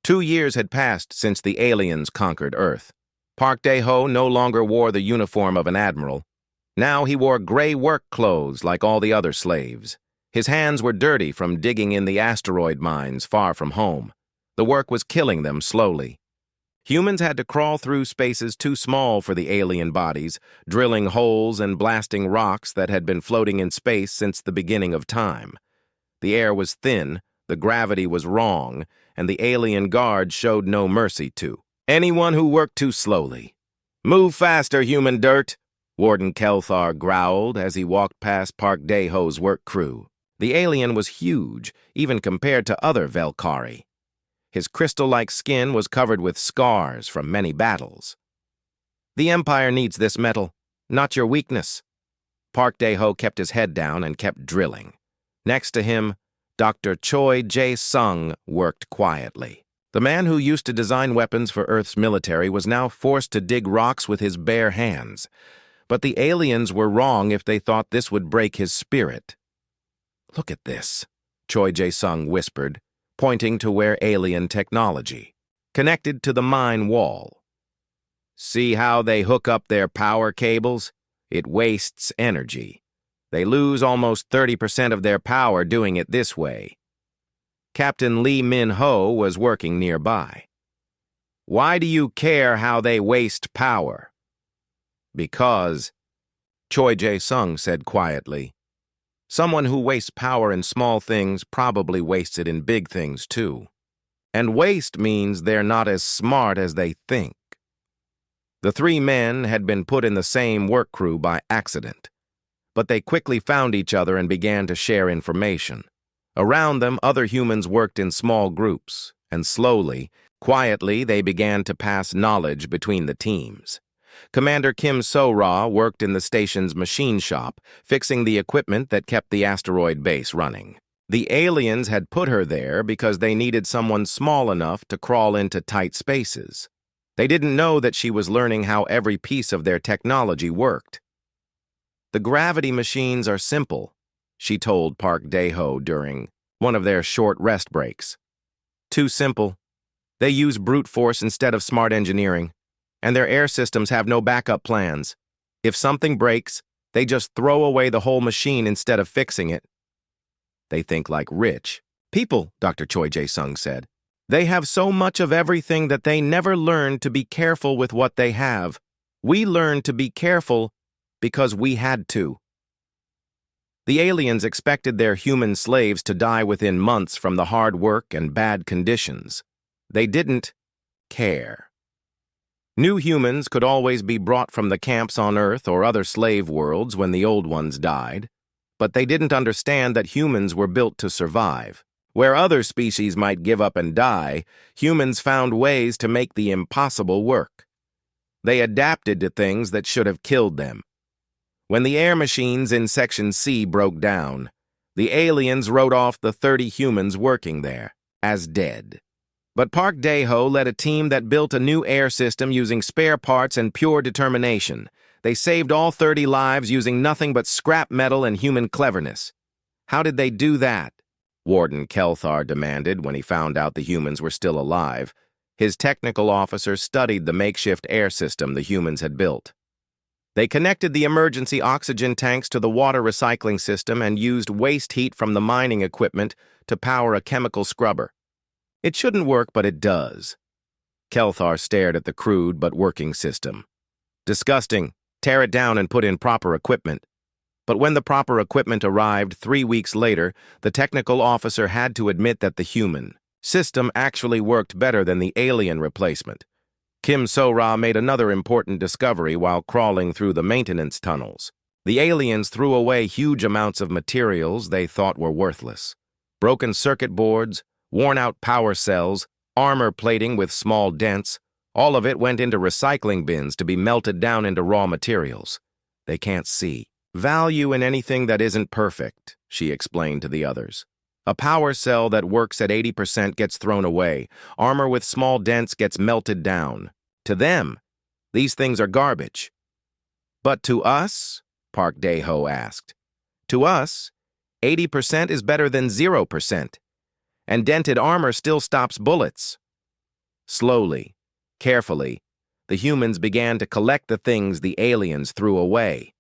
2 years had passed since the aliens conquered Earth. Park Dae-ho no longer wore the uniform of an admiral. Now he wore gray work clothes like all the other slaves. His hands were dirty from digging in the asteroid mines far from home. The work was killing them slowly. Humans had to crawl through spaces too small for the alien bodies, drilling holes and blasting rocks that had been floating in space since the beginning of time. The air was thin, the gravity was wrong, and the alien guards showed no mercy to anyone who worked too slowly. "Move faster, human dirt," Warden Kelthar growled as he walked past Park Dae-ho's work crew. The alien was huge, even compared to other Velkari. His crystal-like skin was covered with scars from many battles. "The Empire needs this metal, not your weakness." Park Dae-ho kept his head down and kept drilling. Next to him, Dr. Choi Jae-sung worked quietly. The man who used to design weapons for Earth's military was now forced to dig rocks with his bare hands. But the aliens were wrong if they thought this would break his spirit. "Look at this," Choi Jae-sung whispered, pointing to where alien technology, connected to the mine wall. "See how they hook up their power cables? It wastes energy. They lose almost 30% of their power doing it this way." Captain Lee Min-ho was working nearby. "Why do you care how they waste power?" "Because," Choi Jae-sung said quietly, "someone who wastes power in small things probably wastes it in big things too. And waste means they're not as smart as they think." The three men had been put in the same work crew by accident, but they quickly found each other and began to share information. Around them, other humans worked in small groups, and slowly, quietly, they began to pass knowledge between the teams. Commander Kim So-ra worked in the station's machine shop, fixing the equipment that kept the asteroid base running. The aliens had put her there because they needed someone small enough to crawl into tight spaces. They didn't know that she was learning how every piece of their technology worked. "The gravity machines are simple," she told Park Dae-ho during one of their short rest breaks. "Too simple. They use brute force instead of smart engineering, and their air systems have no backup plans. If something breaks, they just throw away the whole machine instead of fixing it. They think like rich people," Dr. Choi Jae-sung said. "They have so much of everything that they never learn to be careful with what they have. We learned to be careful because we had to." The aliens expected their human slaves to die within months from the hard work and bad conditions. They didn't care. New humans could always be brought from the camps on Earth or other slave worlds when the old ones died, but they didn't understand that humans were built to survive. Where other species might give up and die, humans found ways to make the impossible work. They adapted to things that should have killed them. When the air machines in Section C broke down, the aliens wrote off the 30 humans working there as dead. But Park Dae-ho led a team that built a new air system using spare parts and pure determination. They saved all 30 lives using nothing but scrap metal and human cleverness. "How did they do that?" Warden Kelthar demanded when he found out the humans were still alive. His technical officer studied the makeshift air system the humans had built. "They connected the emergency oxygen tanks to the water recycling system and used waste heat from the mining equipment to power a chemical scrubber. It shouldn't work, but it does." Kelthar stared at the crude but working system. "Disgusting. Tear it down and put in proper equipment." But when the proper equipment arrived 3 weeks later, the technical officer had to admit that the human system actually worked better than the alien replacement. Kim So-ra made another important discovery while crawling through the maintenance tunnels. The aliens threw away huge amounts of materials they thought were worthless. Broken circuit boards, worn-out power cells, armor plating with small dents, all of it went into recycling bins to be melted down into raw materials. "They can't see value in anything that isn't perfect," she explained to the others. "A power cell that works at 80% gets thrown away. Armor with small dents gets melted down. To them, these things are garbage." "But to us?" Park Dae-ho asked. "To us, 80% is better than 0%. And dented armor still stops bullets." Slowly, carefully, the humans began to collect the things the aliens threw away.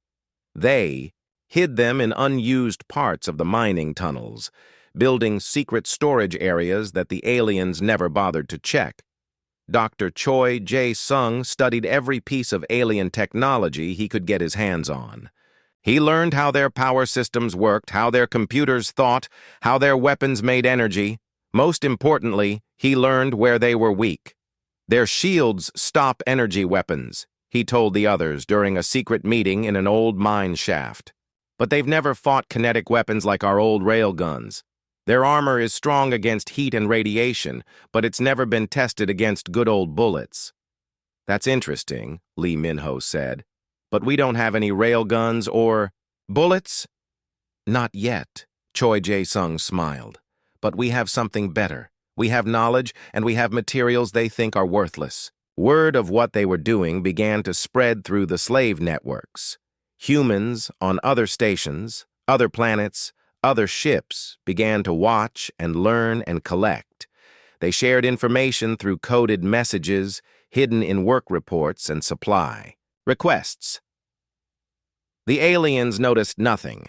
They hid them in unused parts of the mining tunnels, building secret storage areas that the aliens never bothered to check. Dr. Choi Jae-sung studied every piece of alien technology he could get his hands on. He learned how their power systems worked, how their computers thought, how their weapons made energy. Most importantly, he learned where they were weak. Their shields stop energy weapons, he told the others during a secret meeting in an old mine shaft. But they've never fought kinetic weapons like our old railguns. Their armor is strong against heat and radiation, but it's never been tested against good old bullets. That's interesting, Lee Min-ho said. But we don't have any railguns or bullets? Not yet, Choi Jae-sung smiled. But we have something better. We have knowledge, and we have materials they think are worthless. Word of what they were doing began to spread through the slave networks. Humans on other stations, other planets, other ships began to watch and learn and collect. They shared information through coded messages hidden in work reports and supply requests. The aliens noticed nothing.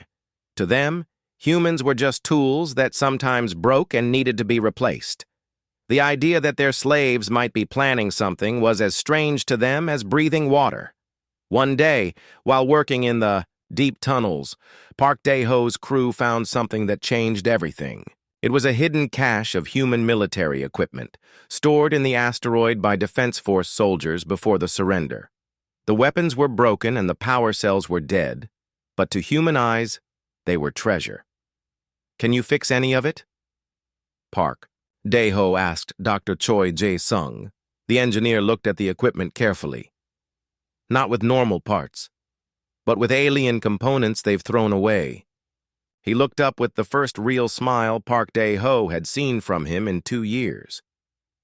To them, humans were just tools that sometimes broke and needed to be replaced. The idea that their slaves might be planning something was as strange to them as breathing water. One day, while working in the deep tunnels, Park Dae-ho's crew found something that changed everything. It was a hidden cache of human military equipment, stored in the asteroid by Defense Force soldiers before the surrender. The weapons were broken and the power cells were dead, but to human eyes, they were treasure. Can you fix any of it? Park Dae-ho asked Dr. Choi Jae-sung. The engineer looked at the equipment carefully. Not with normal parts, but with alien components they've thrown away. He looked up with the first real smile Park Dae-ho had seen from him in 2 years.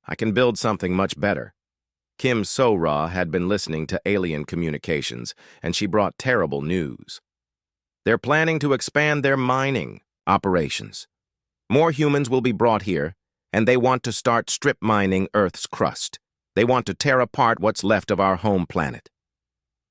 I can build something much better. Kim So-ra had been listening to alien communications, and she brought terrible news. They're planning to expand their mining operations. More humans will be brought here, and they want to start strip mining Earth's crust. They want to tear apart what's left of our home planet.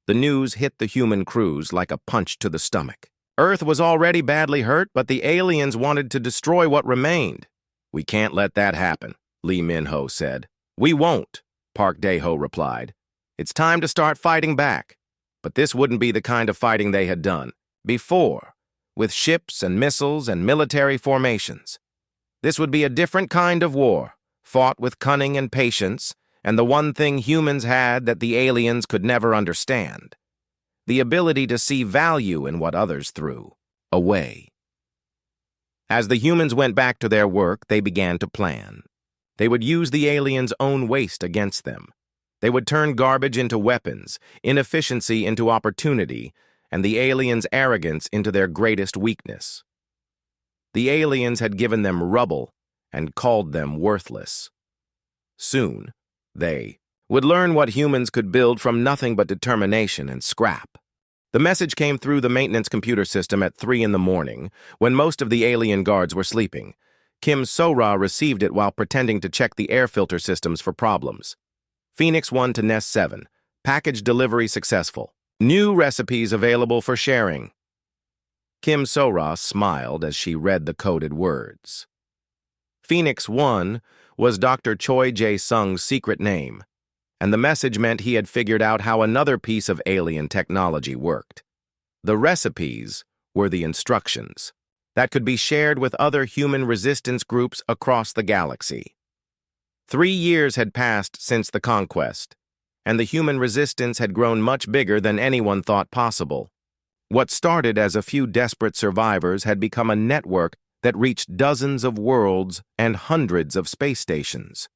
The news hit the human crews like a punch to the stomach. Earth was already badly hurt, but the aliens wanted to destroy what remained. We can't let that happen, Lee Min-ho said. We won't, Park Dae-ho replied. It's time to start fighting back. But this wouldn't be the kind of fighting they had done before, with ships and missiles and military formations. This would be a different kind of war, fought with cunning and patience, and the one thing humans had that the aliens could never understand: the ability to see value in what others threw away. As the humans went back to their work, they began to plan. They would use the aliens' own waste against them. They would turn garbage into weapons, inefficiency into opportunity, and the aliens' arrogance into their greatest weakness. The aliens had given them rubble and called them worthless. Soon, they would learn what humans could build from nothing but determination and scrap. The message came through the maintenance computer system at 3 in the morning, when most of the alien guards were sleeping. Kim So-ra received it while pretending to check the air filter systems for problems. Phoenix 1 to Nest 7. Package delivery successful. New recipes available for sharing. Kim So-ra smiled as she read the coded words. Phoenix 1 was Dr. Choi Jae-sung's secret name, and the message meant he had figured out how another piece of alien technology worked. The recipes were the instructions that could be shared with other human resistance groups across the galaxy. 3 years had passed since the conquest, and the human resistance had grown much bigger than anyone thought possible. What started as a few desperate survivors had become a network that reached dozens of worlds and hundreds of space stations.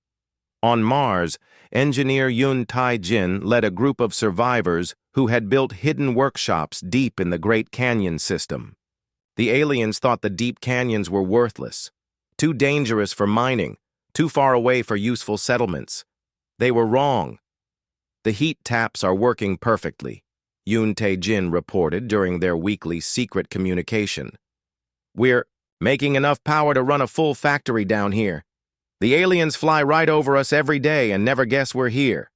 On Mars, engineer Yoon Tae-jin led a group of survivors who had built hidden workshops deep in the Great Canyon system. The aliens thought the deep canyons were worthless, too dangerous for mining, too far away for useful settlements. They were wrong. The heat taps are working perfectly, Yoon Tae-jin reported during their weekly secret communication. We're making enough power to run a full factory down here. The aliens fly right over us every day and never guess we're here.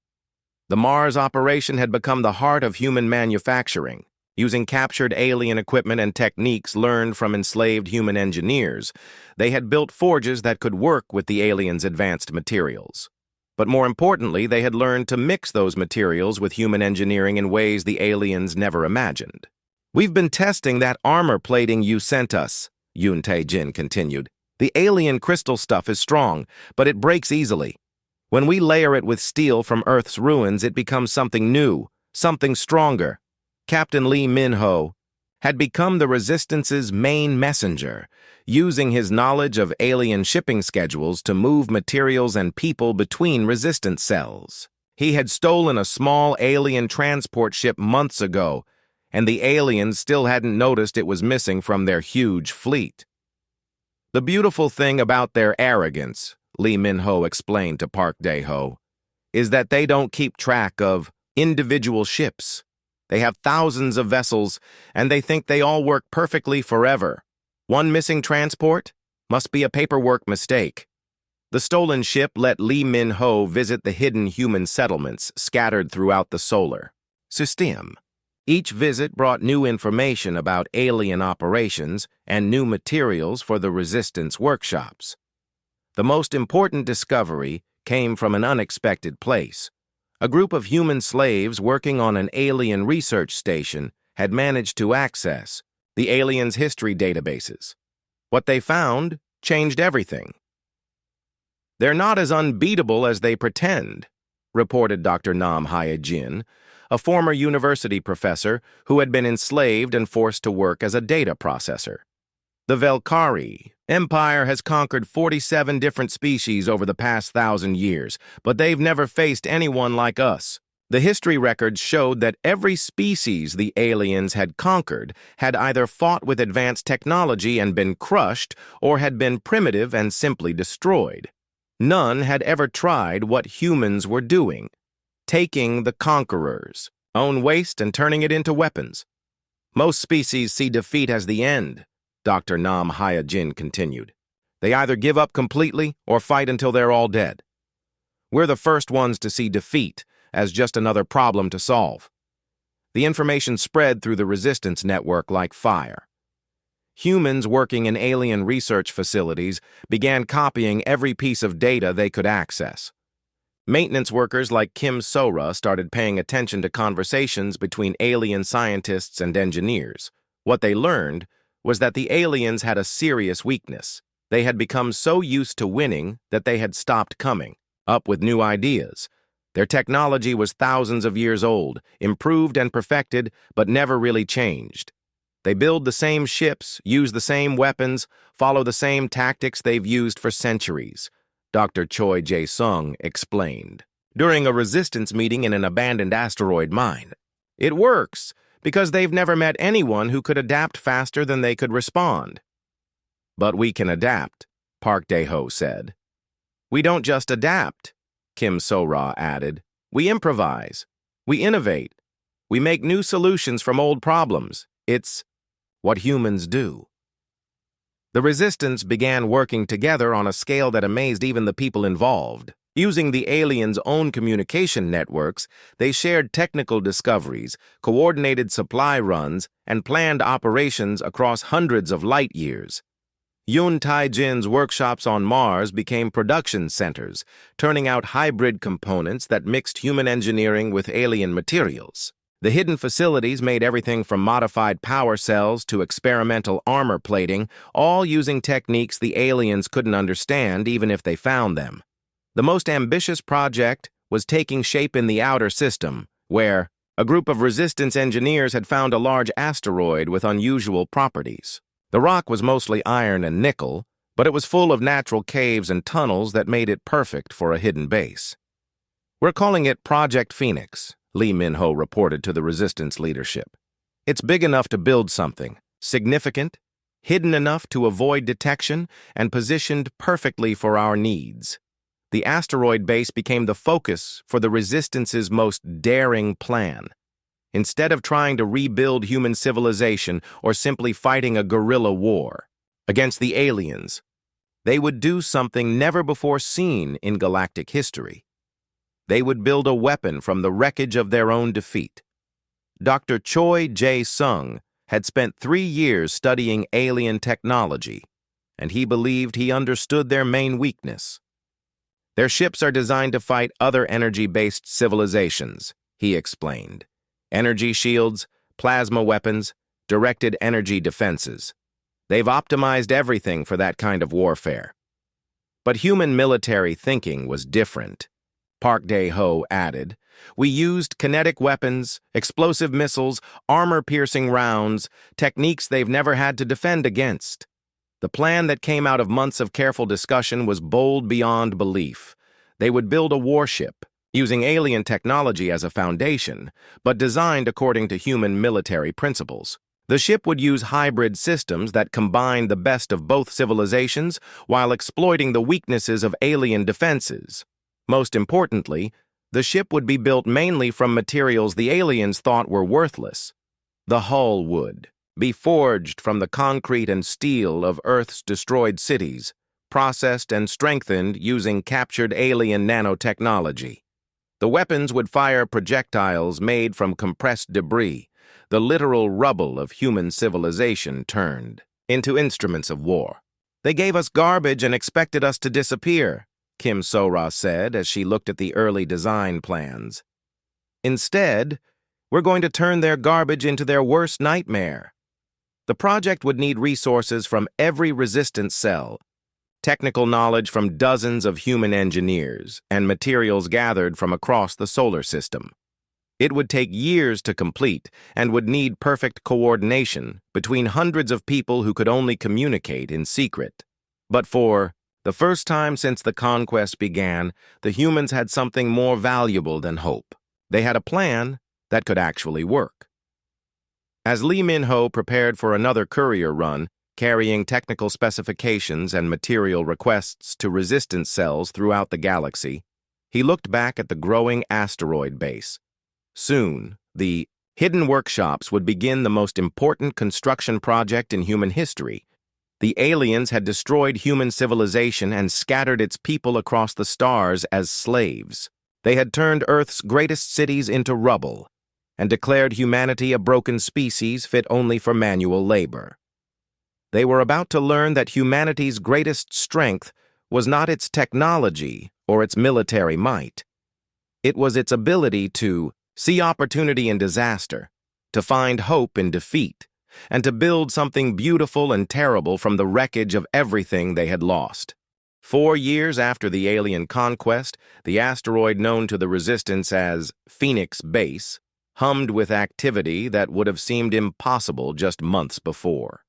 The Mars operation had become the heart of human manufacturing. Using captured alien equipment and techniques learned from enslaved human engineers, they had built forges that could work with the aliens' advanced materials. But more importantly, they had learned to mix those materials with human engineering in ways the aliens never imagined. "We've been testing that armor plating you sent us," Yun Tae-jin continued. "The alien crystal stuff is strong, but it breaks easily. When we layer it with steel from Earth's ruins, it becomes something new, something stronger." Captain Lee Min-ho had become the Resistance's main messenger, using his knowledge of alien shipping schedules to move materials and people between Resistance cells. He had stolen a small alien transport ship months ago, and the aliens still hadn't noticed it was missing from their huge fleet. "The beautiful thing about their arrogance," Lee Min-ho explained to Park Dae-ho, "is that they don't keep track of individual ships. They have thousands of vessels, and they think they all work perfectly forever. One missing transport must be a paperwork mistake." The stolen ship let Lee Min-ho visit the hidden human settlements scattered throughout the solar system. Each visit brought new information about alien operations and new materials for the Resistance workshops. The most important discovery came from an unexpected place. A group of human slaves working on an alien research station had managed to access the aliens' history databases. What they found changed everything. "They're not as unbeatable as they pretend," reported Dr. Nam Hye-jin, a former university professor who had been enslaved and forced to work as a data processor. "The Velkari Empire has conquered 47 different species over the past 1,000 years, but they've never faced anyone like us. The history records showed that every species the aliens had conquered had either fought with advanced technology and been crushed, or had been primitive and simply destroyed. None had ever tried what humans were doing, taking the conqueror's own waste and turning it into weapons. Most species see defeat as the end," Dr. Nam Hye-jin continued. "They either give up completely or fight until they're all dead. We're the first ones to see defeat as just another problem to solve." The information spread through the Resistance network like fire. Humans working in alien research facilities began copying every piece of data they could access. Maintenance workers like Kim So-ra started paying attention to conversations between alien scientists and engineers. What they learned was that the aliens had a serious weakness. They had become so used to winning that they had stopped coming up with new ideas. Their technology was thousands of years old, improved and perfected, but never really changed. They build the same ships, use the same weapons, follow the same tactics they've used for centuries, Dr. Choi Jae-sung explained during a resistance meeting in an abandoned asteroid mine. "It works because they've never met anyone who could adapt faster than they could respond." "But we can adapt," Park Dae-ho said. "We don't just adapt," Kim So-ra added. "We improvise. We innovate. We make new solutions from old problems. It's what humans do." The Resistance began working together on a scale that amazed even the people involved. Using the aliens' own communication networks, they shared technical discoveries, coordinated supply runs, and planned operations across hundreds of light years. Yun Tae-jin's workshops on Mars became production centers, turning out hybrid components that mixed human engineering with alien materials. The hidden facilities made everything from modified power cells to experimental armor plating, all using techniques the aliens couldn't understand even if they found them. The most ambitious project was taking shape in the outer system, where a group of Resistance engineers had found a large asteroid with unusual properties. The rock was mostly iron and nickel, but it was full of natural caves and tunnels that made it perfect for a hidden base. "We're calling it Project Phoenix," Lee Min-ho reported to the Resistance leadership. "It's big enough to build something, significant, hidden enough to avoid detection, and positioned perfectly for our needs." The asteroid base became the focus for the Resistance's most daring plan. Instead of trying to rebuild human civilization or simply fighting a guerrilla war against the aliens, They would do something never before seen in galactic history. They would build a weapon from the wreckage of their own defeat. Dr. Choi Jae-sung had spent 3 years studying alien technology, and he believed he understood their main weakness. Their ships are designed to fight other energy-based civilizations, he explained. Energy shields, plasma weapons, directed energy defenses. They've optimized everything for that kind of warfare. But human military thinking was different. Park Dae-ho added, "We used kinetic weapons, explosive missiles, armor-piercing rounds, techniques they've never had to defend against. The plan that came out of months of careful discussion was bold beyond belief. They would build a warship, using alien technology as a foundation, but designed according to human military principles. The ship would use hybrid systems that combined the best of both civilizations while exploiting the weaknesses of alien defenses. Most importantly, the ship would be built mainly from materials the aliens thought were worthless. The hull would be forged from the concrete and steel of Earth's destroyed cities, processed and strengthened using captured alien nanotechnology. The weapons would fire projectiles made from compressed debris, the literal rubble of human civilization turned into instruments of war. They gave us garbage and expected us to disappear," Kim So-ra said as she looked at the early design plans. "Instead, we're going to turn their garbage into their worst nightmare." The project would need resources from every resistance cell, technical knowledge from dozens of human engineers, and materials gathered from across the solar system. It would take years to complete and would need perfect coordination between hundreds of people who could only communicate in secret. But for the first time since the conquest began, the humans had something more valuable than hope. They had a plan that could actually work. As Lee Min-ho prepared for another courier run, carrying technical specifications and material requests to resistance cells throughout the galaxy, he looked back at the growing asteroid base. Soon, the hidden workshops would begin the most important construction project in human history. The aliens had destroyed human civilization and scattered its people across the stars as slaves. They had turned Earth's greatest cities into rubble and declared humanity a broken species fit only for manual labor. They were about to learn that humanity's greatest strength was not its technology or its military might. It was its ability to see opportunity in disaster, to find hope in defeat, and to build something beautiful and terrible from the wreckage of everything they had lost. 4 years after the alien conquest, the asteroid known to the Resistance as Phoenix Base hummed with activity that would have seemed impossible just months before.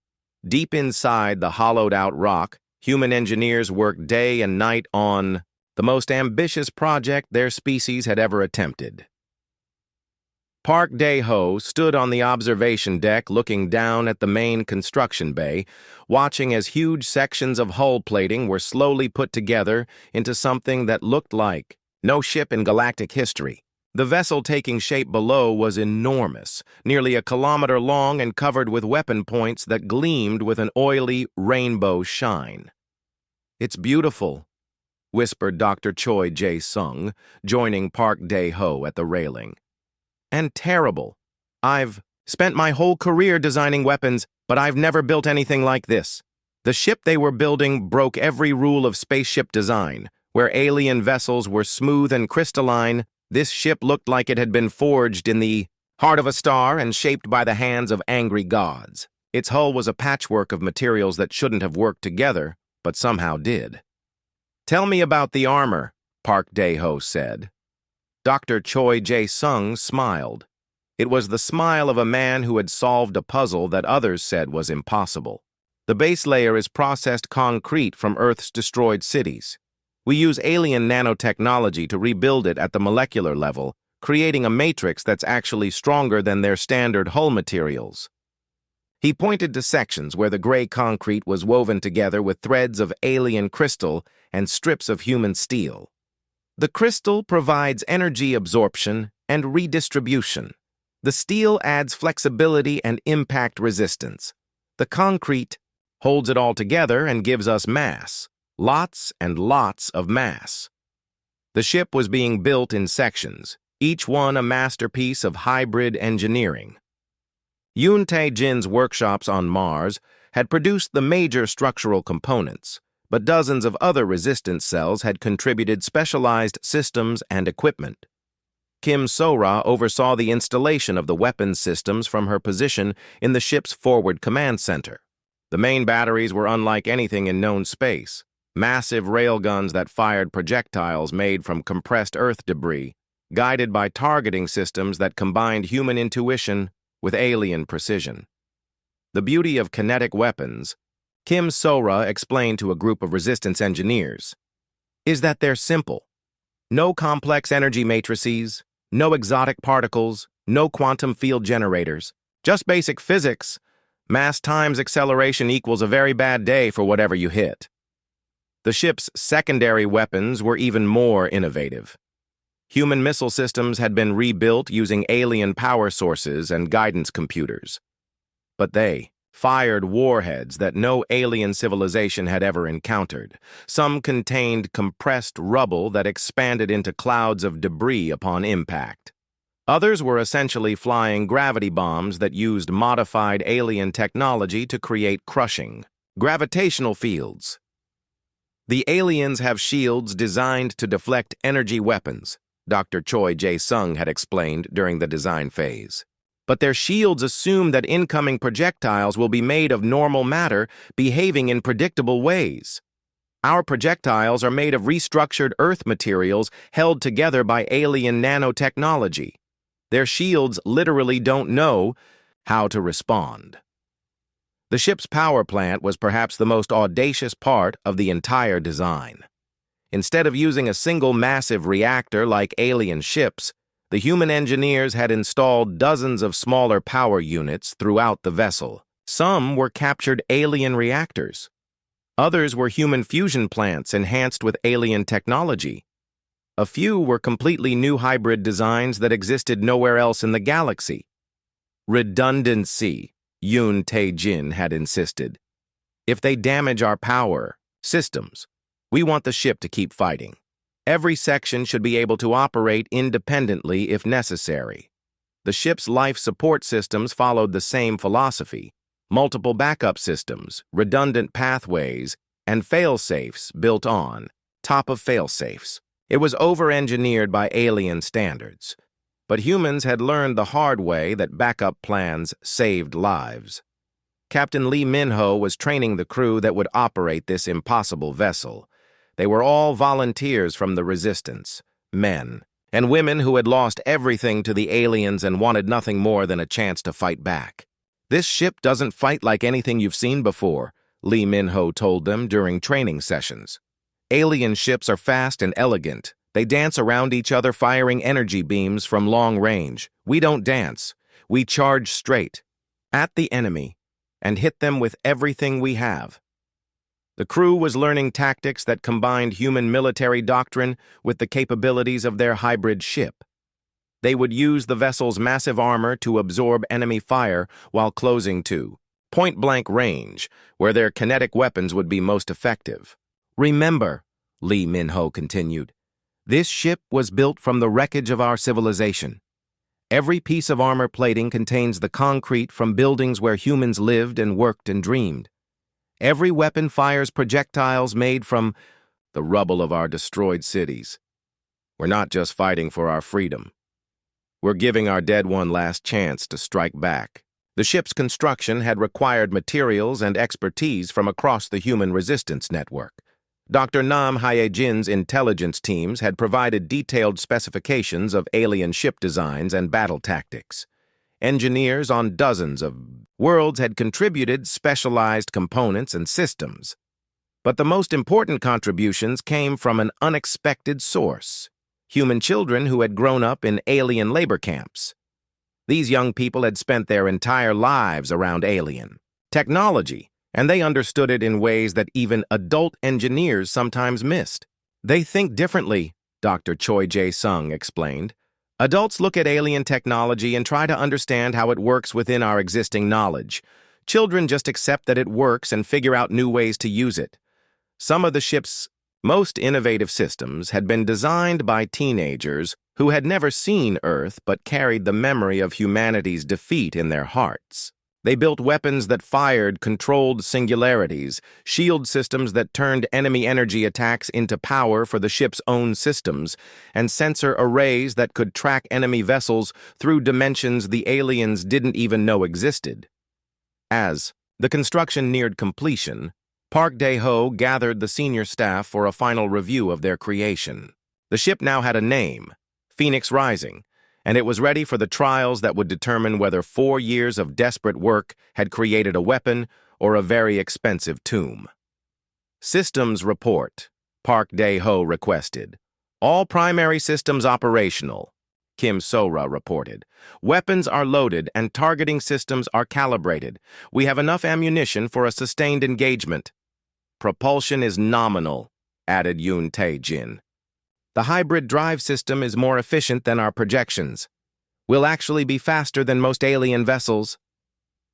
Deep inside the hollowed-out rock, human engineers worked day and night on the most ambitious project their species had ever attempted. Park Dae-ho stood on the observation deck looking down at the main construction bay, watching as huge sections of hull plating were slowly put together into something that looked like no ship in galactic history. The vessel taking shape below was enormous, nearly a kilometer long and covered with weapon points that gleamed with an oily rainbow shine. "It's beautiful," whispered Dr. Choi Jae-sung, joining Park Dae-ho at the railing. "And terrible. I've spent my whole career designing weapons, but I've never built anything like this." The ship they were building broke every rule of spaceship design. Where alien vessels were smooth and crystalline, this ship looked like it had been forged in the heart of a star and shaped by the hands of angry gods. Its hull was a patchwork of materials that shouldn't have worked together, but somehow did. "Tell me about the armor," Park Dae-ho said. Dr. Choi Jae-sung smiled. It was the smile of a man who had solved a puzzle that others said was impossible. "The base layer is processed concrete from Earth's destroyed cities. We use alien nanotechnology to rebuild it at the molecular level, creating a matrix that's actually stronger than their standard hull materials." He pointed to sections where the gray concrete was woven together with threads of alien crystal and strips of human steel. "The crystal provides energy absorption and redistribution. The steel adds flexibility and impact resistance. The concrete holds it all together and gives us mass. lots and lots of mass. The ship was being built in sections, each one a masterpiece of hybrid engineering. Yoon Tae-jin's workshops on Mars had produced the major structural components, but dozens of other resistance cells had contributed specialized systems and equipment. Kim So-ra oversaw the installation of the weapons systems from her position in the ship's forward command center. The main batteries were unlike anything in known space, massive railguns that fired projectiles made from compressed Earth debris, guided by targeting systems that combined human intuition with alien precision. The beauty of kinetic weapons, Kim So-ra explained to a group of resistance engineers, is that they're simple. No complex energy matrices, no exotic particles, no quantum field generators, just basic physics. Mass times acceleration equals a very bad day for whatever you hit. The ship's secondary weapons were even more innovative. Human missile systems had been rebuilt using alien power sources and guidance computers. But they fired warheads that no alien civilization had ever encountered. Some contained compressed rubble that expanded into clouds of debris upon impact. Others were essentially flying gravity bombs that used modified alien technology to create crushing gravitational fields. The aliens have shields designed to deflect energy weapons, Dr. Choi Jae-sung had explained during the design phase. But their shields assume that incoming projectiles will be made of normal matter, behaving in predictable ways. Our projectiles are made of restructured Earth materials held together by alien nanotechnology. Their shields literally don't know how to respond. The ship's power plant was perhaps the most audacious part of the entire design. Instead of using a single massive reactor like alien ships, the human engineers had installed dozens of smaller power units throughout the vessel. Some were captured alien reactors. Others were human fusion plants enhanced with alien technology. A few were completely new hybrid designs that existed nowhere else in the galaxy. Redundancy, Yoon Tae-jin had insisted. If they damage our power systems, we want the ship to keep fighting. Every section should be able to operate independently if necessary. The ship's life support systems followed the same philosophy. Multiple backup systems, redundant pathways, and fail-safes built on top of fail-safes. It was over-engineered by alien standards. But humans had learned the hard way that backup plans saved lives. Captain Lee Min-ho was training the crew that would operate this impossible vessel. They were all volunteers from the resistance, men, and women who had lost everything to the aliens and wanted nothing more than a chance to fight back. This ship doesn't fight like anything you've seen before, Lee Min-ho told them during training sessions. Alien ships are fast and elegant. They dance around each other firing energy beams from long range. We don't dance. We charge straight at the enemy and hit them with everything we have. The crew was learning tactics that combined human military doctrine with the capabilities of their hybrid ship. They would use the vessel's massive armor to absorb enemy fire while closing to point-blank range, where their kinetic weapons would be most effective. Remember, Lee Min-ho continued, this ship was built from the wreckage of our civilization. Every piece of armor plating contains the concrete from buildings where humans lived and worked and dreamed. Every weapon fires projectiles made from the rubble of our destroyed cities. We're not just fighting for our freedom. We're giving our dead one last chance to strike back. The ship's construction had required materials and expertise from across the human resistance network. Dr. Nam Hye-jin's intelligence teams had provided detailed specifications of alien ship designs and battle tactics. Engineers on dozens of worlds had contributed specialized components and systems. But the most important contributions came from an unexpected source: human children who had grown up in alien labor camps. These young people had spent their entire lives around alien technology, and they understood it in ways that even adult engineers sometimes missed. They think differently, Dr. Choi Jae-sung explained. Adults look at alien technology and try to understand how it works within our existing knowledge. Children just accept that it works and figure out new ways to use it. Some of the ship's most innovative systems had been designed by teenagers who had never seen Earth but carried the memory of humanity's defeat in their hearts. They built weapons that fired controlled singularities, shield systems that turned enemy energy attacks into power for the ship's own systems, and sensor arrays that could track enemy vessels through dimensions the aliens didn't even know existed. As the construction neared completion, Park Dae-ho gathered the senior staff for a final review of their creation. The ship now had a name, Phoenix Rising, and it was ready for the trials that would determine whether 4 years of desperate work had created a weapon or a very expensive tomb. Systems report, Park Dae-ho requested. All primary systems operational, Kim Sora reported. Weapons are loaded and targeting systems are calibrated. We have enough ammunition for a sustained engagement. Propulsion is nominal, added Yoon Tae-jin. The hybrid drive system is more efficient than our projections. We'll actually be faster than most alien vessels.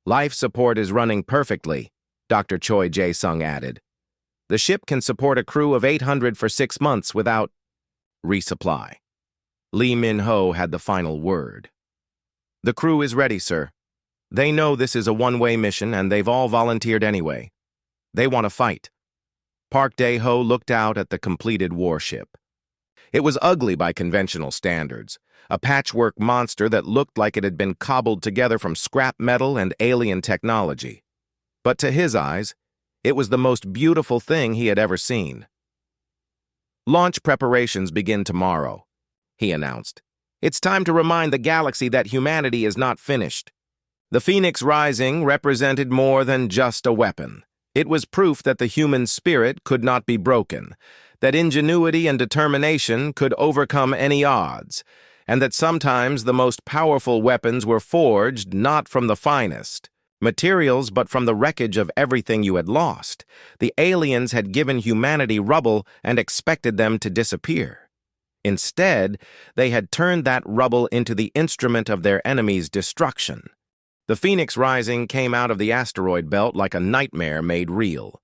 Life support is running perfectly, Dr. Choi Jae-sung added. The ship can support a crew of 800 for 6 months without resupply. Lee Min-ho had the final word. The crew is ready, sir. They know this is a one-way mission and they've all volunteered anyway. They want to fight. Park Dae-ho looked out at the completed warship. It was ugly by conventional standards, a patchwork monster that looked like it had been cobbled together from scrap metal and alien technology. But to his eyes, it was the most beautiful thing he had ever seen. Launch preparations begin tomorrow, he announced. It's time to remind the galaxy that humanity is not finished. The Phoenix Rising represented more than just a weapon. It was proof that the human spirit could not be broken, that ingenuity and determination could overcome any odds, and that sometimes the most powerful weapons were forged not from the finest materials but from the wreckage of everything you had lost. The aliens had given humanity rubble and expected them to disappear. Instead, they had turned that rubble into the instrument of their enemy's destruction. The Phoenix Rising came out of the asteroid belt like a nightmare made real.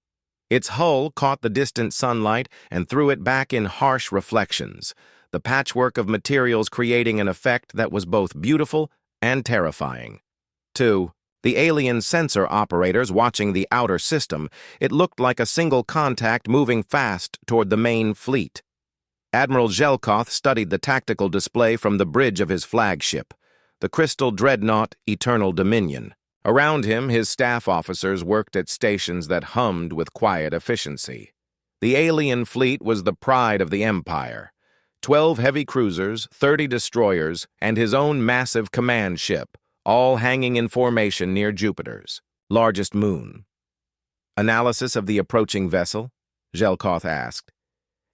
Its hull caught the distant sunlight and threw it back in harsh reflections, the patchwork of materials creating an effect that was both beautiful and terrifying. To the alien sensor operators watching the outer system, it looked like a single contact moving fast toward the main fleet. Admiral Zelkoth studied the tactical display from the bridge of his flagship, the crystal dreadnought Eternal Dominion. Around him, his staff officers worked at stations that hummed with quiet efficiency. The alien fleet was the pride of the Empire. 12 heavy cruisers, 30 destroyers, and his own massive command ship, all hanging in formation near Jupiter's largest moon. Analysis of the approaching vessel? Zelkoth asked.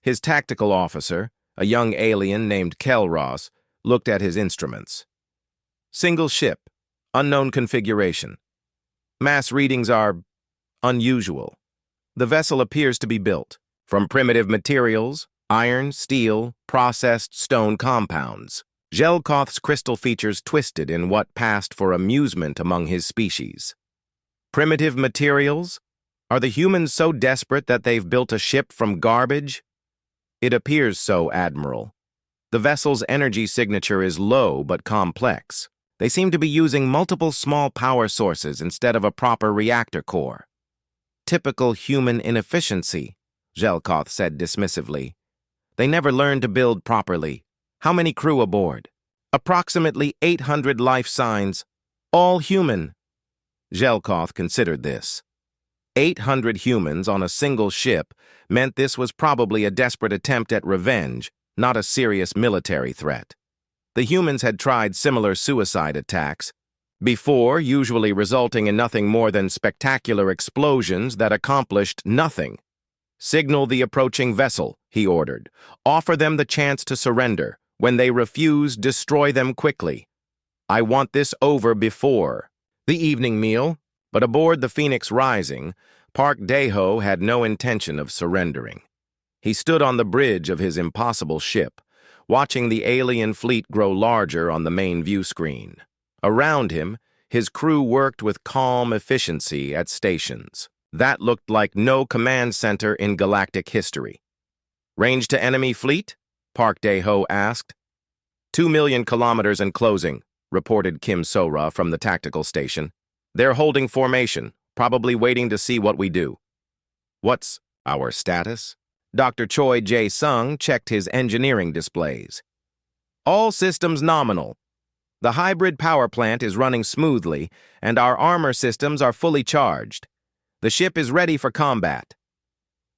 His tactical officer, a young alien named Kelros, looked at his instruments. Single ship. Unknown configuration. Mass readings are unusual. The vessel appears to be built from primitive materials, iron, steel, processed stone compounds. Zelkoth's crystal features twisted in what passed for amusement among his species. Primitive materials? Are the humans so desperate that they've built a ship from garbage? It appears so, Admiral. The vessel's energy signature is low but complex. They seem to be using multiple small power sources instead of a proper reactor core. Typical human inefficiency, Zelkoth said dismissively. They never learned to build properly. How many crew aboard? Approximately 800 life signs, all human. Zelkoth considered this. 800 humans on a single ship meant this was probably a desperate attempt at revenge, not a serious military threat. The humans had tried similar suicide attacks before, usually resulting in nothing more than spectacular explosions that accomplished nothing. Signal the approaching vessel, he ordered. Offer them the chance to surrender. When they refuse, destroy them quickly. I want this over before the evening meal, but aboard the Phoenix Rising, Park Dae-ho had no intention of surrendering. He stood on the bridge of his impossible ship, watching the alien fleet grow larger on the main view screen. Around him, his crew worked with calm efficiency at stations. That looked like no command center in galactic history. "Range to enemy fleet?" Park Dae-ho asked. 2 million kilometers and closing, reported Kim So-ra from the tactical station. "They're holding formation, probably waiting to see what we do." "What's our status?" Dr. Choi Jae-sung checked his engineering displays. "All systems nominal. The hybrid power plant is running smoothly, and our armor systems are fully charged. The ship is ready for combat."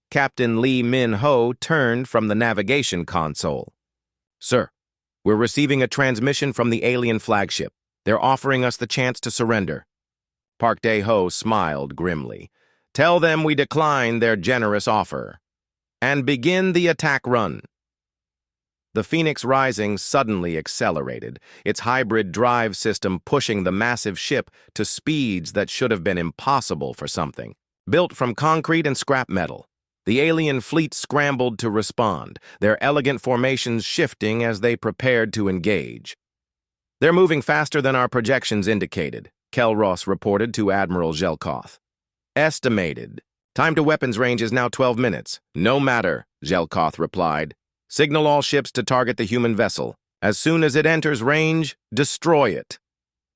Captain Lee Min-ho turned from the navigation console. "Sir, we're receiving a transmission from the alien flagship. They're offering us the chance to surrender." Park Dae-ho smiled grimly. "Tell them we decline their generous offer. And begin the attack run." The Phoenix Rising suddenly accelerated, its hybrid drive system pushing the massive ship to speeds that should have been impossible for something. Built from concrete and scrap metal, the alien fleet scrambled to respond, their elegant formations shifting as they prepared to engage. "They're moving faster than our projections indicated," Kelros reported to Admiral Zelkoth. "Estimated. Time to weapons range is now 12 minutes. No matter," Zelkoth replied. "Signal all ships to target the human vessel. As soon as it enters range, destroy it."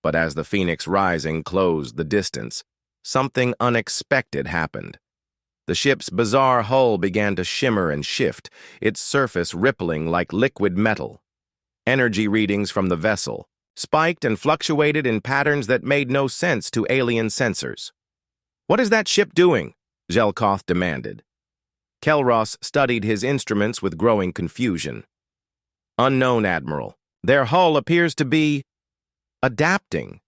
But as the Phoenix Rising closed the distance, something unexpected happened. The ship's bizarre hull began to shimmer and shift, its surface rippling like liquid metal. Energy readings from the vessel spiked and fluctuated in patterns that made no sense to alien sensors. "What is that ship doing?" Zelkoth demanded. Kelros studied his instruments with growing confusion. "Unknown, Admiral. Their hull appears to be adapting.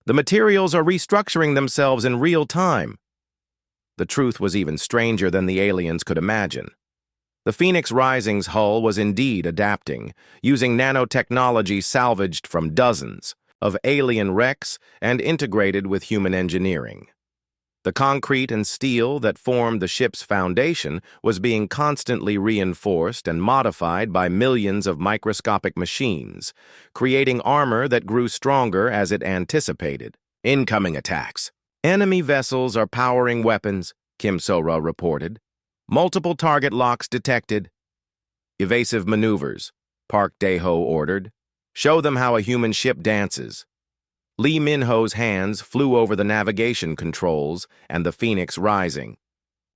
The materials are restructuring themselves in real time." The truth was even stranger than the aliens could imagine. The Phoenix Rising's hull was indeed adapting, using nanotechnology salvaged from dozens of alien wrecks and integrated with human engineering. The concrete and steel that formed the ship's foundation was being constantly reinforced and modified by millions of microscopic machines, creating armor that grew stronger as it anticipated. "Incoming attacks. Enemy vessels are powering weapons," Kim So-ra reported. "Multiple target locks detected." "Evasive maneuvers," Park Dae-ho ordered. "Show them how a human ship dances." Lee Min-ho's hands flew over the navigation controls, and the Phoenix Rising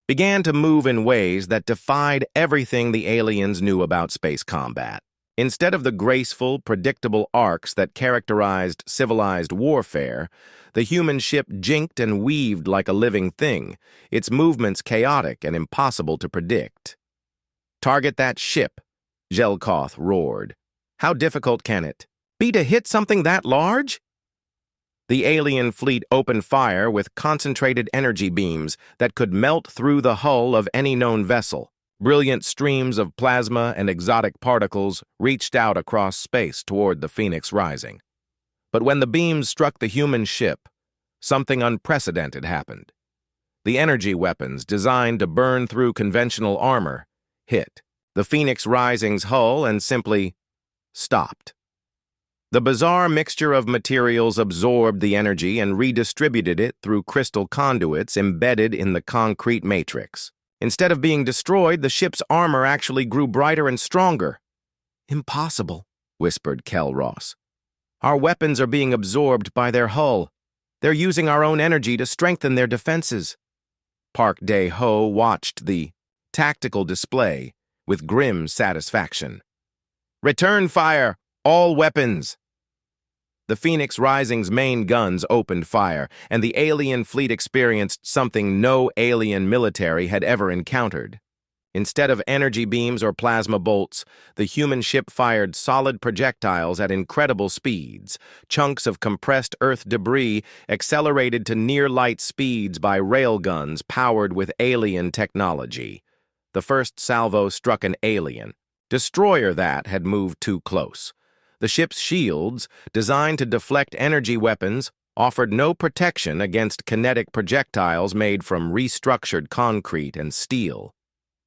began to move in ways that defied everything the aliens knew about space combat. Instead of the graceful, predictable arcs that characterized civilized warfare, the human ship jinked and weaved like a living thing, its movements chaotic and impossible to predict. "Target that ship," Zelkoth roared. "How difficult can it be to hit something that large?" The alien fleet opened fire with concentrated energy beams that could melt through the hull of any known vessel. Brilliant streams of plasma and exotic particles reached out across space toward the Phoenix Rising. But when the beams struck the human ship, something unprecedented happened. The energy weapons, designed to burn through conventional armor, hit the Phoenix Rising's hull and simply stopped. The bizarre mixture of materials absorbed the energy and redistributed it through crystal conduits embedded in the concrete matrix. Instead of being destroyed, the ship's armor actually grew brighter and stronger. "Impossible," whispered Kelros. "Our weapons are being absorbed by their hull. They're using our own energy to strengthen their defenses." Park Dae-ho watched the tactical display with grim satisfaction. "Return fire! All weapons!" The Phoenix Rising's main guns opened fire, and the alien fleet experienced something no alien military had ever encountered. Instead of energy beams or plasma bolts, the human ship fired solid projectiles at incredible speeds. Chunks of compressed Earth debris accelerated to near-light speeds by railguns powered with alien technology. The first salvo struck an alien destroyer that had moved too close. The ship's shields, designed to deflect energy weapons, offered no protection against kinetic projectiles made from restructured concrete and steel.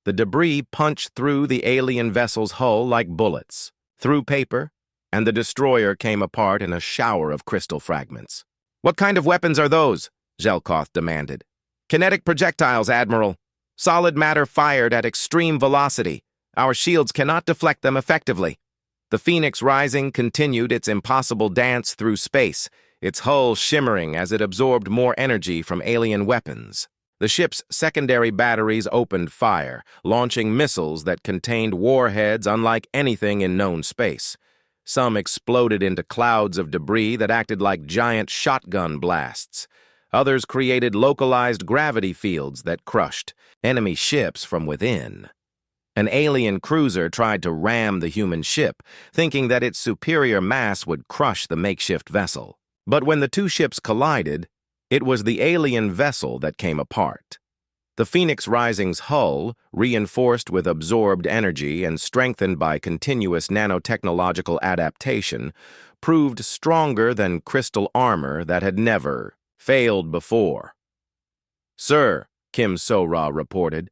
The debris punched through the alien vessel's hull like bullets, through paper, and the destroyer came apart in a shower of crystal fragments. "What kind of weapons are those?" Zelkoth demanded. Kinetic projectiles, Admiral. Solid matter fired at extreme velocity. Our shields cannot deflect them effectively. The Phoenix Rising continued its impossible dance through space, its hull shimmering as it absorbed more energy from alien weapons. The ship's secondary batteries opened fire, launching missiles that contained warheads unlike anything in known space. Some exploded into clouds of debris that acted like giant shotgun blasts. Others created localized gravity fields that crushed enemy ships from within. An alien cruiser tried to ram the human ship, thinking that its superior mass would crush the makeshift vessel. But when the two ships collided, it was the alien vessel that came apart. The Phoenix Rising's hull, reinforced with absorbed energy and strengthened by continuous nanotechnological adaptation, proved stronger than crystal armor that had never failed before. "Sir," Kim So-Ra reported,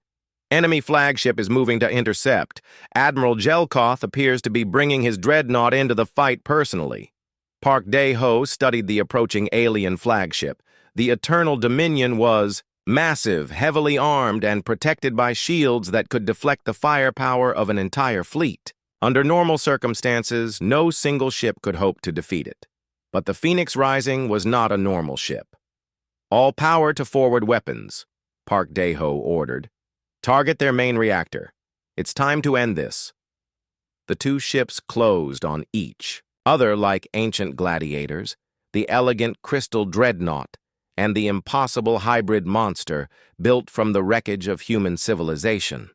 "enemy flagship is moving to intercept. Admiral Jelkoth appears to be bringing his dreadnought into the fight personally." Park Dae-ho studied the approaching alien flagship. The Eternal Dominion was massive, heavily armed, and protected by shields that could deflect the firepower of an entire fleet. Under normal circumstances, no single ship could hope to defeat it. But the Phoenix Rising was not a normal ship. "All power to forward weapons," Park Dae-ho ordered. "Target their main reactor. It's time to end this." The two ships closed on each. Other like ancient gladiators, the elegant crystal dreadnought, and the impossible hybrid monster built from the wreckage of human civilization.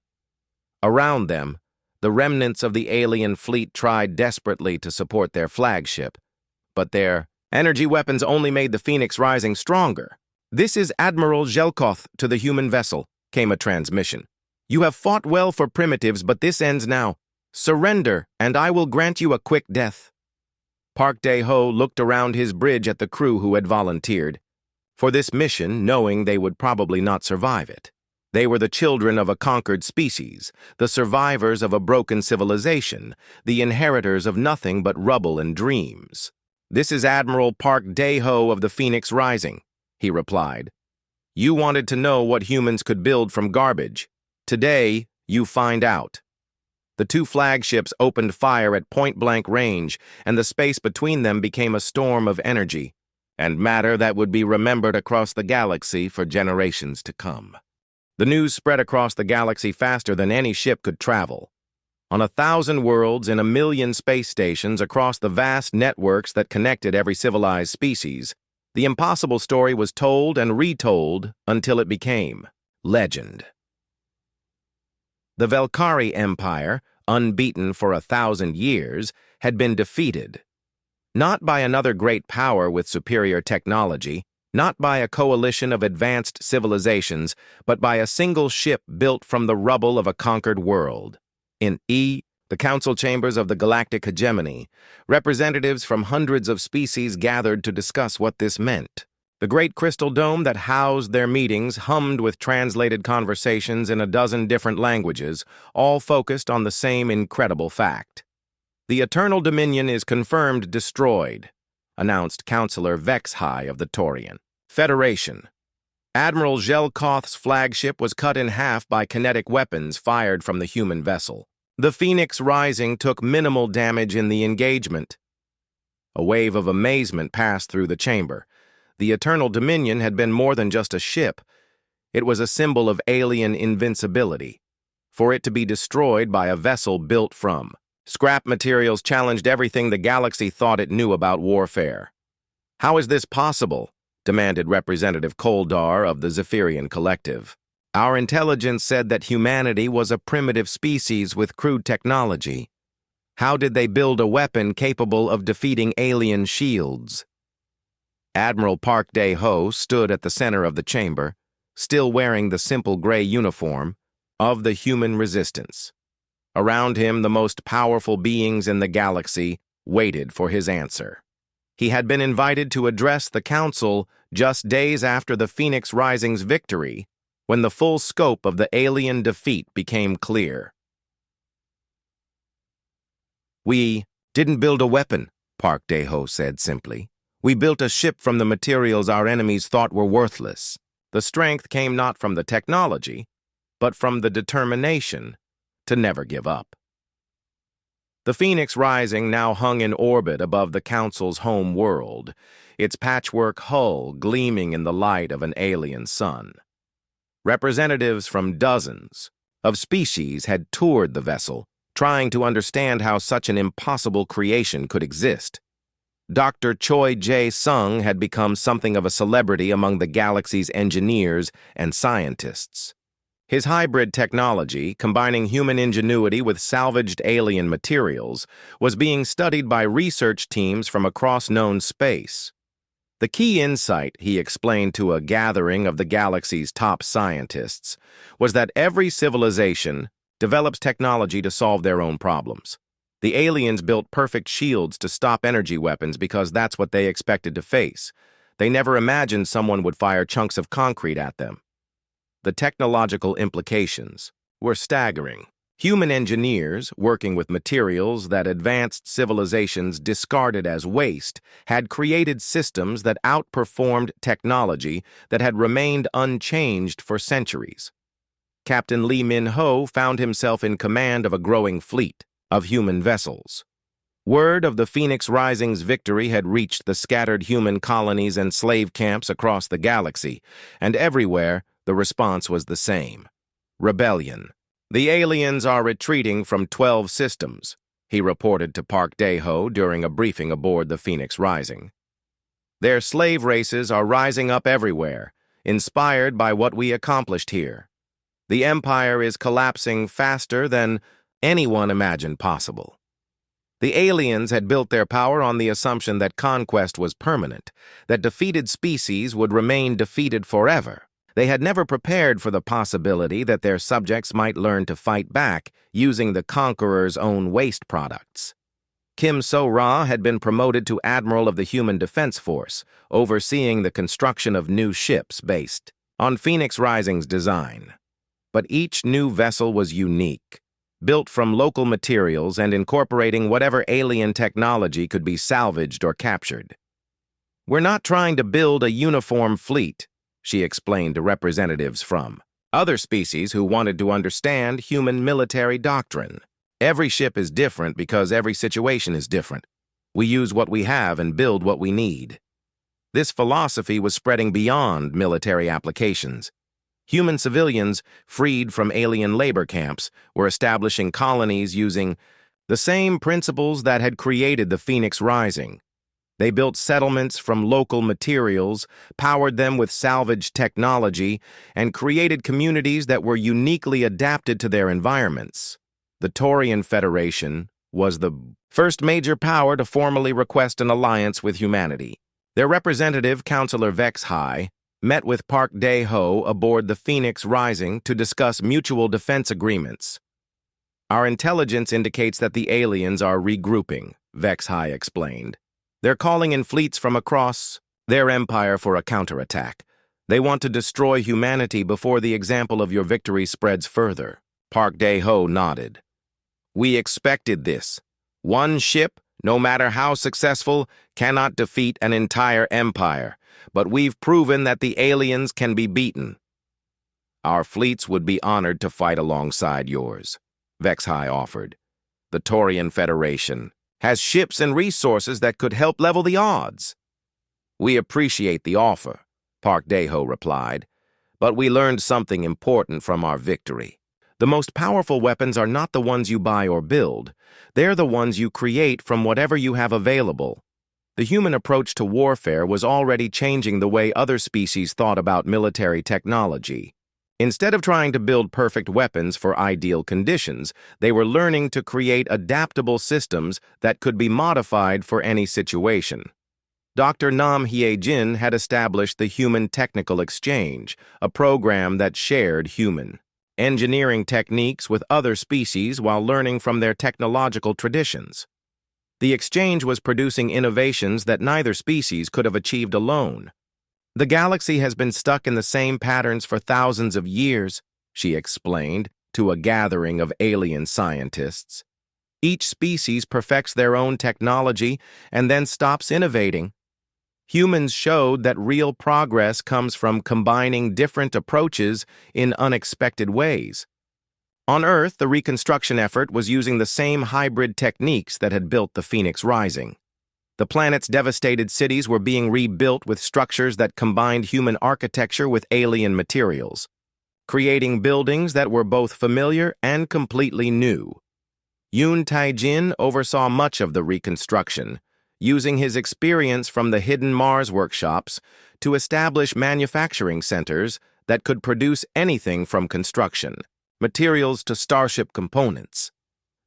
Around them, the remnants of the alien fleet tried desperately to support their flagship, but their energy weapons only made the Phoenix Rising stronger. "This is Admiral Jelkoth to the human vessel," came a transmission. "You have fought well for primitives, but this ends now. Surrender, and I will grant you a quick death." Park Dae-ho looked around his bridge at the crew who had volunteered for this mission, knowing they would probably not survive it. They were the children of a conquered species, the survivors of a broken civilization, the inheritors of nothing but rubble and dreams. "This is Admiral Park Dae-ho of the Phoenix Rising," he replied. "You wanted to know what humans could build from garbage. Today, you find out." The two flagships opened fire at point-blank range, and the space between them became a storm of energy and matter that would be remembered across the galaxy for generations to come. The news spread across the galaxy faster than any ship could travel. On 1,000 worlds, in 1,000,000 space stations across the vast networks that connected every civilized species, the impossible story was told and retold until it became legend. The Velkari Empire, unbeaten for 1,000 years, had been defeated. Not by another great power with superior technology, not by a coalition of advanced civilizations, but by a single ship built from the rubble of a conquered world. In the council chambers of the Galactic Hegemony, representatives from hundreds of species gathered to discuss what this meant. The great crystal dome that housed their meetings hummed with translated conversations in a dozen different languages, all focused on the same incredible fact. "The Eternal Dominion is confirmed destroyed," announced Councillor Vexhai of the Torian Federation. "Admiral Jelkoth's flagship was cut in half by kinetic weapons fired from the human vessel. The Phoenix Rising took minimal damage in the engagement." A wave of amazement passed through the chamber. The Eternal Dominion had been more than just a ship. It was a symbol of alien invincibility. For it to be destroyed by a vessel built from scrap materials challenged everything the galaxy thought it knew about warfare. "How is this possible?" demanded Representative Koldar of the Zephyrian Collective. "Our intelligence said that humanity was a primitive species with crude technology. How did they build a weapon capable of defeating alien shields?" Admiral Park Dae-ho stood at the center of the chamber, still wearing the simple gray uniform of the human resistance. Around him, the most powerful beings in the galaxy waited for his answer. He had been invited to address the council just days after the Phoenix Rising's victory, when the full scope of the alien defeat became clear. "We didn't build a weapon," Park Dae-ho said simply. "We built a ship from the materials our enemies thought were worthless." The strength came not from the technology, but from the determination to never give up. The Phoenix Rising now hung in orbit above the Council's home world, its patchwork hull gleaming in the light of an alien sun. Representatives from dozens of species had toured the vessel, trying to understand how such an impossible creation could exist. Dr. Choi Jae-sung had become something of a celebrity among the galaxy's engineers and scientists. His hybrid technology, combining human ingenuity with salvaged alien materials, was being studied by research teams from across known space. The key insight, he explained to a gathering of the galaxy's top scientists, was that every civilization develops technology to solve their own problems. The aliens built perfect shields to stop energy weapons because that's what they expected to face. They never imagined someone would fire chunks of concrete at them. The technological implications were staggering. Human engineers, working with materials that advanced civilizations discarded as waste, had created systems that outperformed technology that had remained unchanged for centuries. Captain Lee Min-ho found himself in command of a growing fleet of human vessels. Word of the Phoenix Rising's victory had reached the scattered human colonies and slave camps across the galaxy, and everywhere the response was the same: rebellion. The aliens are retreating from 12 systems, he reported to Park Dae-ho during a briefing aboard the Phoenix Rising. Their slave races are rising up everywhere, inspired by what we accomplished here. The Empire is collapsing faster than anyone imagined possible. The aliens had built their power on the assumption that conquest was permanent, that defeated species would remain defeated forever. They had never prepared for the possibility that their subjects might learn to fight back using the conqueror's own waste products. Kim So-ra had been promoted to Admiral of the Human Defense Force, overseeing the construction of new ships based on Phoenix Rising's design. But each new vessel was unique, built from local materials and incorporating whatever alien technology could be salvaged or captured. "We're not trying to build a uniform fleet," she explained to representatives from other species who wanted to understand human military doctrine. "Every ship is different because every situation is different. We use what we have and build what we need." This philosophy was spreading beyond military applications. Human civilians, freed from alien labor camps, were establishing colonies using the same principles that had created the Phoenix Rising. They built settlements from local materials, powered them with salvaged technology, and created communities that were uniquely adapted to their environments. The Taurian Federation was the first major power to formally request an alliance with humanity. Their representative, Councillor Vex-High, met with Park Dae-ho aboard the Phoenix Rising to discuss mutual defense agreements. "Our intelligence indicates that the aliens are regrouping," Vex-High explained. "They're calling in fleets from across their empire for a counterattack. They want to destroy humanity before the example of your victory spreads further." Park Dae-ho nodded. "We expected this. One ship, no matter how successful, cannot defeat an entire empire, but we've proven that the aliens can be beaten. Our fleets would be honored to fight alongside yours," Vex-High offered. "The Taurian Federation has ships and resources that could help level the odds." "We appreciate the offer," Park Dae-ho replied, "but we learned something important from our victory. The most powerful weapons are not the ones you buy or build. They're the ones you create from whatever you have available." The human approach to warfare was already changing the way other species thought about military technology. Instead of trying to build perfect weapons for ideal conditions, they were learning to create adaptable systems that could be modified for any situation. Dr. Nam Hye-jin had established the Human Technical Exchange, a program that shared human engineering techniques with other species while learning from their technological traditions. The exchange was producing innovations that neither species could have achieved alone. "The galaxy has been stuck in the same patterns for thousands of years," she explained to a gathering of alien scientists. "Each species perfects their own technology and then stops innovating. Humans showed that real progress comes from combining different approaches in unexpected ways. On Earth, the reconstruction effort was using the same hybrid techniques that had built the Phoenix Rising. The planet's devastated cities were being rebuilt with structures that combined human architecture with alien materials, creating buildings that were both familiar and completely new. Yoon Tae-jin oversaw much of the reconstruction, using his experience from the hidden Mars workshops to establish manufacturing centers that could produce anything from construction materials to starship components.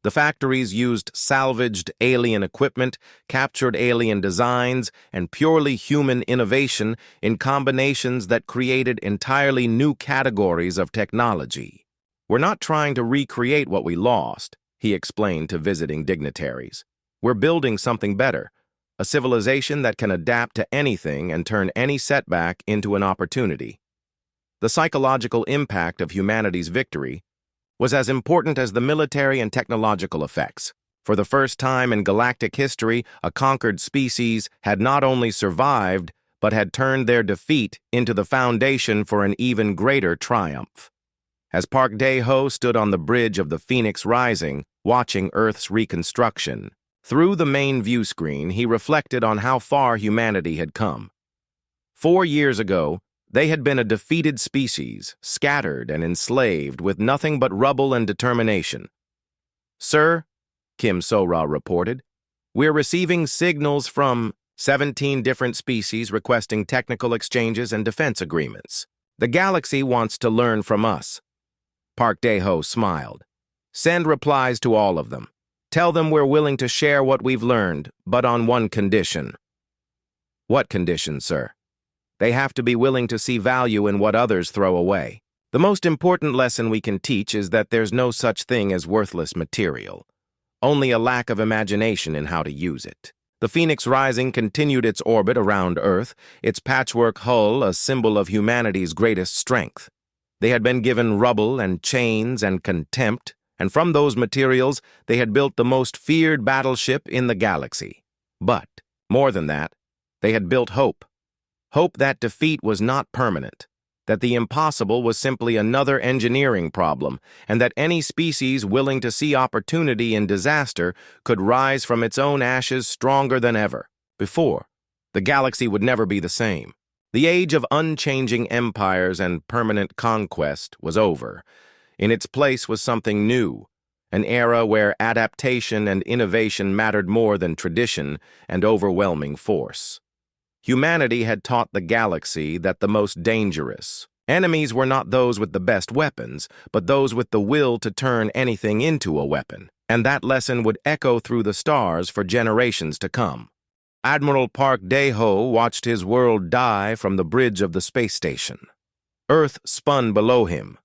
The factories used salvaged alien equipment, captured alien designs, and purely human innovation in combinations that created entirely new categories of technology. "We're not trying to recreate what we lost," he explained to visiting dignitaries. "We're building something better, a civilization that can adapt to anything and turn any setback into an opportunity." The psychological impact of humanity's victory was as important as the military and technological effects. For the first time in galactic history, a conquered species had not only survived, but had turned their defeat into the foundation for an even greater triumph. As Park Dae-ho stood on the bridge of the Phoenix Rising, watching Earth's reconstruction, through the main view screen, he reflected on how far humanity had come. 4 years ago, they had been a defeated species, scattered and enslaved with nothing but rubble and determination. "Sir," Kim So-ra reported, "we're receiving signals from 17 different species requesting technical exchanges and defense agreements. The galaxy wants to learn from us." Park Dae-ho smiled. "Send replies to all of them. Tell them we're willing to share what we've learned, but on one condition." "What condition, sir?" "They have to be willing to see value in what others throw away. The most important lesson we can teach is that there's no such thing as worthless material, only a lack of imagination in how to use it." The Phoenix Rising continued its orbit around Earth, its patchwork hull a symbol of humanity's greatest strength. They had been given rubble and chains and contempt, and from those materials they had built the most feared battleship in the galaxy. But, more than that, they had built hope. Hope that defeat was not permanent, that the impossible was simply another engineering problem, and that any species willing to see opportunity in disaster could rise from its own ashes stronger than ever before. The galaxy would never be the same. The age of unchanging empires and permanent conquest was over. In its place was something new, an era where adaptation and innovation mattered more than tradition and overwhelming force. Humanity had taught the galaxy that the most dangerous enemies were not those with the best weapons, but those with the will to turn anything into a weapon, and that lesson would echo through the stars for generations to come. Admiral Park Dae-ho watched his world die from the bridge of the space station. Earth spun below him,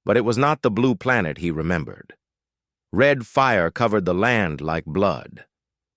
but it was not the blue planet he remembered. Red fire covered the land like blood.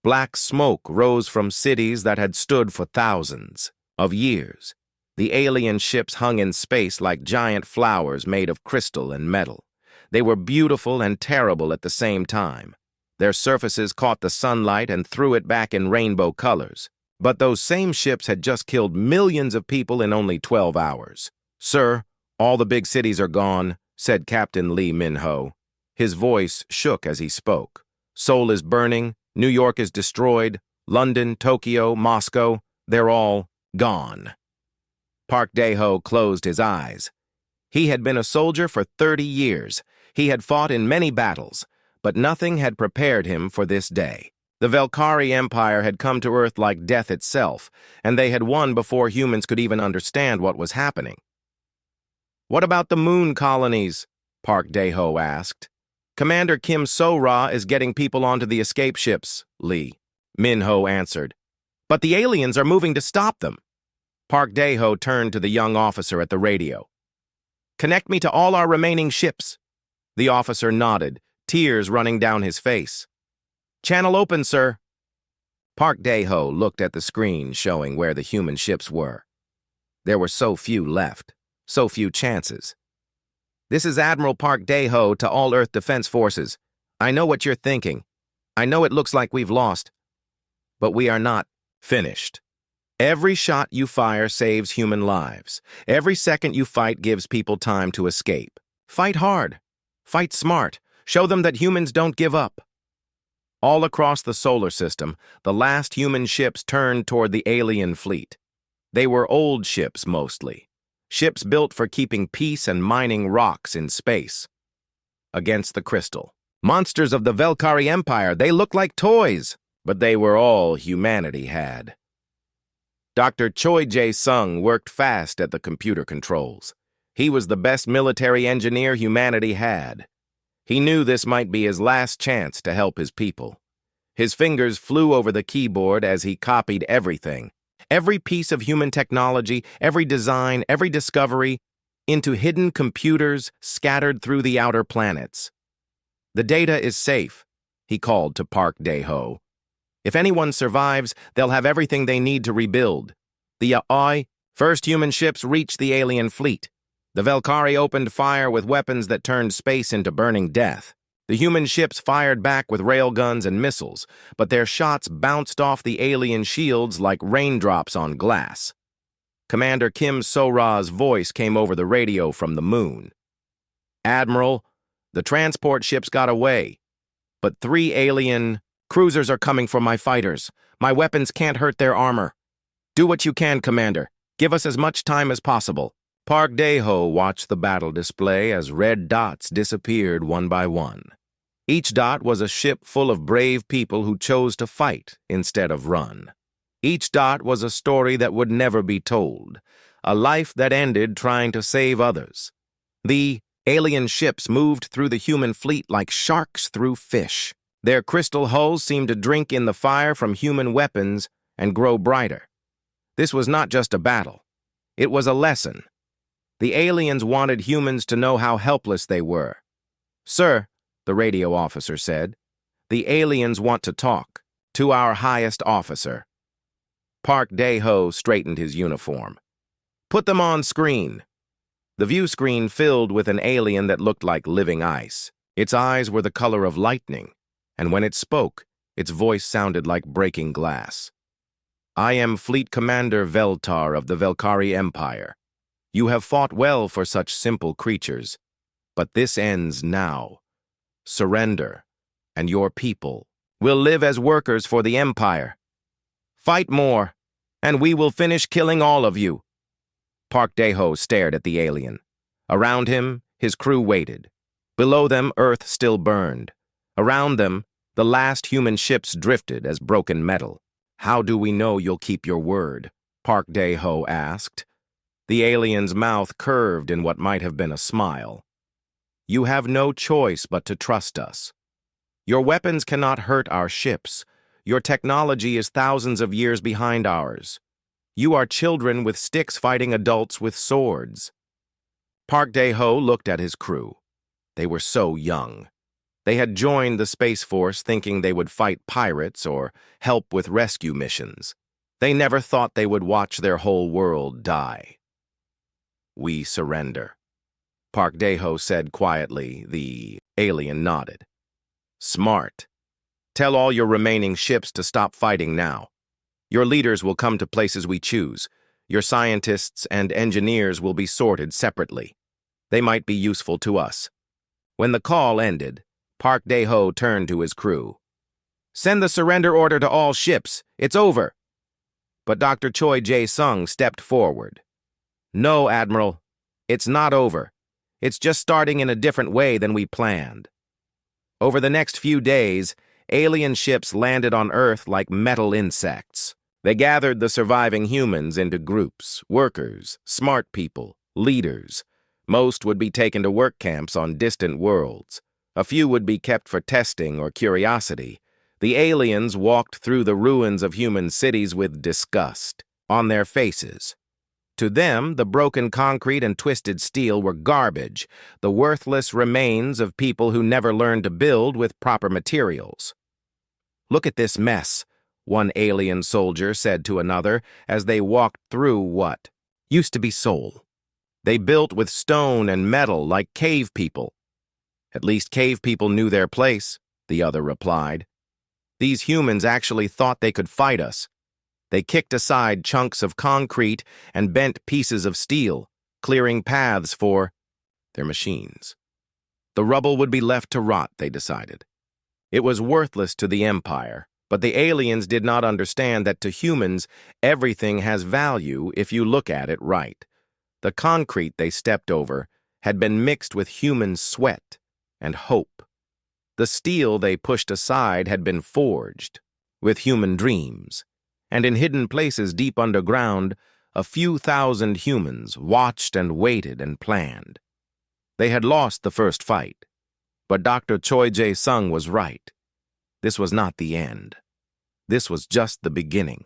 Black smoke rose from cities that had stood for thousands of years. The alien ships hung in space like giant flowers made of crystal and metal. They were beautiful and terrible at the same time. Their surfaces caught the sunlight and threw it back in rainbow colors. But those same ships had just killed millions of people in only 12 hours. "Sir, all the big cities are gone," said Captain Lee Min-ho. His voice shook as he spoke. "Seoul is burning. New York is destroyed. London, Tokyo, Moscow, they're all gone." Park Dae-ho closed his eyes. He had been a soldier for 30 years. He had fought in many battles, but nothing had prepared him for this day. The Velkari Empire had come to Earth like death itself, and they had won before humans could even understand what was happening. "What about the moon colonies?" Park Dae-ho asked. "Commander Kim So-ra is getting people onto the escape ships," Lee Min-ho answered. "But the aliens are moving to stop them." Park Dae-ho turned to the young officer at the radio. "Connect me to all our remaining ships." The officer nodded, tears running down his face. "Channel open, sir." Park Dae-ho looked at the screen showing where the human ships were. There were so few left, so few chances. "This is Admiral Park Dae-ho to all Earth Defense Forces. I know what you're thinking. I know it looks like we've lost, but we are not finished. Every shot you fire saves human lives. Every second you fight gives people time to escape. Fight hard. Fight smart. Show them that humans don't give up. All across the solar system, the last human ships turned toward the alien fleet. They were old ships mostly. Ships built for keeping peace and mining rocks in space. Against the crystal. Monsters of the Velkari Empire, they looked like toys, but they were all humanity had. Dr. Choi Jae-sung worked fast at the computer controls. He was the best military engineer humanity had. He knew this might be his last chance to help his people. His fingers flew over the keyboard as he copied everything. Every piece of human technology, every design, every discovery, into hidden computers scattered through the outer planets. The data is safe, he called to Park Dae-ho. If anyone survives, they'll have everything they need to rebuild. The first human ships reached the alien fleet. The Velkari opened fire with weapons that turned space into burning death. The human ships fired back with railguns and missiles, but their shots bounced off the alien shields like raindrops on glass. Commander Kim So-ra's voice came over the radio from the moon. "Admiral, the transport ships got away, but 3 alien cruisers are coming for my fighters. My weapons can't hurt their armor. Do what you can, Commander. Give us as much time as possible." Park Dae-ho watched the battle display as red dots disappeared one by one. Each dot was a ship full of brave people who chose to fight instead of run. Each dot was a story that would never be told, a life that ended trying to save others. The alien ships moved through the human fleet like sharks through fish. Their crystal hulls seemed to drink in the fire from human weapons and grow brighter. This was not just a battle. It was a lesson. The aliens wanted humans to know how helpless they were. "Sir," the radio officer said, "the aliens want to talk to our highest officer." Park Dae-ho straightened his uniform. "Put them on screen." The view screen filled with an alien that looked like living ice. Its eyes were the color of lightning, and when it spoke, its voice sounded like breaking glass. "I am Fleet Commander Veltar of the Velkari Empire. You have fought well for such simple creatures, but this ends now. Surrender, and your people will live as workers for the Empire. Fight more, and we will finish killing all of you." Park Dae-ho stared at the alien. Around him, his crew waited. Below them, Earth still burned. Around them, the last human ships drifted as broken metal. "How do we know you'll keep your word?" Park Dae-ho asked. The alien's mouth curved in what might have been a smile. "You have no choice but to trust us. Your weapons cannot hurt our ships. Your technology is thousands of years behind ours. You are children with sticks fighting adults with swords." Park Dae-ho looked at his crew. They were so young. They had joined the Space Force thinking they would fight pirates or help with rescue missions. They never thought they would watch their whole world die. "We surrender," Park Dae-ho said quietly. The alien nodded. "Smart. Tell all your remaining ships to stop fighting now. Your leaders will come to places we choose. Your scientists and engineers will be sorted separately. They might be useful to us." When the call ended, Park Dae-ho turned to his crew. "Send the surrender order to all ships. It's over." But Dr. Choi Jae-sung stepped forward. "No, Admiral. It's not over. It's just starting in a different way than we planned." Over the next few days, alien ships landed on Earth like metal insects. They gathered the surviving humans into groups: workers, smart people, leaders. Most would be taken to work camps on distant worlds. A few would be kept for testing or curiosity. The aliens walked through the ruins of human cities with disgust on their faces. To them, the broken concrete and twisted steel were garbage, the worthless remains of people who never learned to build with proper materials. "Look at this mess," one alien soldier said to another as they walked through what used to be Seoul. "They built with stone and metal like cave people." "At least cave people knew their place," the other replied. "These humans actually thought they could fight us. They kicked aside chunks of concrete and bent pieces of steel, clearing paths for their machines. The rubble would be left to rot, they decided. It was worthless to the Empire, but the aliens did not understand that to humans, everything has value if you look at it right. The concrete they stepped over had been mixed with human sweat and hope. The steel they pushed aside had been forged with human dreams, and in hidden places deep underground, a few thousand humans watched and waited and planned. They had lost the first fight, but Dr. Choi Jae-sung was right. This was not the end. This was just the beginning.